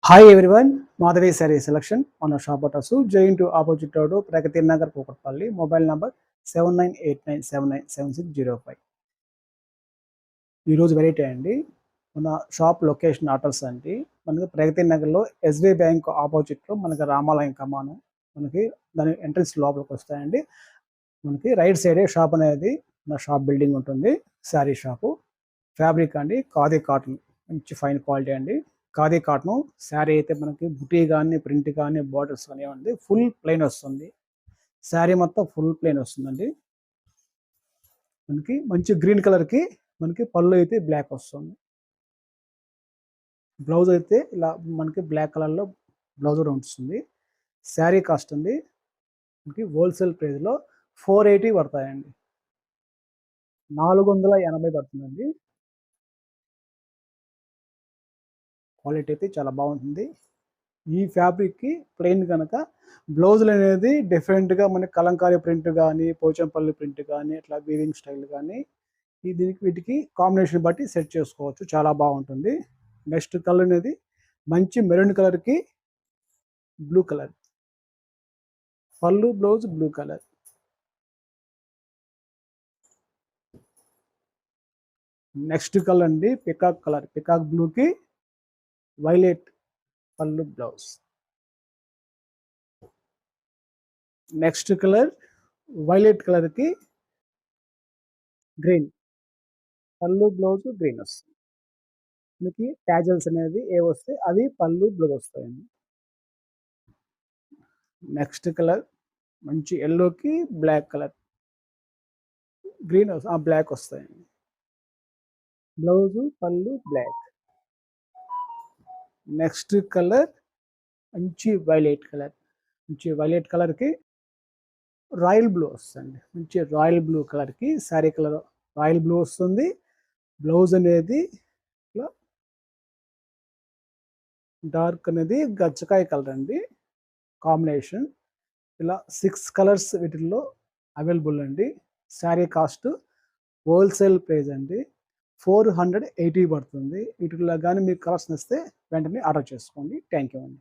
Hi everyone, Madhavi sari selection మన shop address Giant opposite road, Pragathi Nagar, Kukatpally. Mobile number 7989797605. ఈరోజు variety అండి. మన షాప్ లొకేషన్ అడ్రస్ అండి. మనకి ప్రగతి నగర్లో ఎస్బీఐ బ్యాంక్ ఆపోజిట్లో మనకి రామాలయం కమాను. మనకి దాని ఎంట్రన్స్ లోపలికి వస్తాయండి. మనకి రైట్ సైడే షాప్ అనేది మన షాప్ బిల్డింగ్ ఉంటుంది. శారీ షాపు. ఫ్యాబ్రిక్ అండి ఖాదీ కాటన్, మంచి ఫైన్ క్వాలిటీ అండి. ఖాదీ కాటను. శారీ అయితే మనకి బుటీ కానీ, ప్రింట్ కానీ, బార్డర్స్ కానీ ఉంది. ఫుల్ ప్లెయిన్ వస్తుంది. శారీ మొత్తం ఫుల్ ప్లెయిన్ వస్తుందండి. మనకి మంచి గ్రీన్ కలర్కి మనకి పళ్ళు అయితే బ్లాక్ వస్తుంది. బ్లౌజ్ అయితే ఇలా మనకి బ్లాక్ కలర్లో బ్లౌజ్ కూడా ఉంటుంది. శారీ కాస్ట్ అండి మనకి హోల్సేల్ ప్రైస్లో 480 పడతాయండి. 480 పడుతుందండి. క్వాలిటీ అయితే చాలా బాగుంటుంది. ఈ ఫ్యాబ్రిక్‌కి ప్లెయిన్ గనక బ్లౌజులు అనేది డిఫరెంట్‌గా మనకి కలంకారీ ప్రింట్ గానీ, పోచంపల్లి ప్రింట్ గానీ, ఇట్లా వీవింగ్ స్టైల్ గానీ, దీనికి వీటికి కాంబినేషన్ బట్టి సెట్ చేసుకోవచ్చు. చాలా బాగుంటుంది. నెక్స్ట్ కలర్ అనేది మంచి మెరూన్ కలర్‌కి బ్లూ కలర్. పళ్ళు, blouse blue colour. Next colour అండి పికాక్ కలర్. పికాక్ బ్లూకి వైలెట్ పళ్ళు, బ్లౌజ్. నెక్స్ట్ కలర్ వైలెట్ కలర్‌కి గ్రీన్. పళ్ళు, బ్లౌజ్ గ్రీన్ వస్తుంది. మీకు ట్యాజల్స్ అనేవి ఏవొస్తాయి అవి పళ్ళు, బ్లౌజ్ వస్తాయండి. నెక్స్ట్ కలర్ మంచి యెల్లోకి బ్లాక్ కలర్. గ్రీన్ బ్లాక్ వస్తాయండి. బ్లౌజు, పళ్ళు బ్లాక్. నెక్స్ట్ కలర్ మంచి వైలెట్ కలర్. మంచి వైలెట్ కలర్‌కి రాయల్ బ్లూ వస్తుందండి. మంచి రాయల్ బ్లూ కలర్‌కి శారీ కలర్ రాయల్ బ్లూ వస్తుంది. బ్లౌజ్ అనేది ఇలా డార్క్ అనేది గచ్చకాయ కలర్ అండి కాంబినేషన్. ఇలా 6 కలర్స్ వీటిల్లో అవైలబుల్ అండి. శారీ కాస్ట్ హోల్సేల్ ప్రైస్ అండి 480 పడుతుంది. వీటిలో కానీ మీకు కలర్స్ నచ్చితే వెంటనే ఆర్డర్ చేసుకోండి. థ్యాంక్ యూ అండి.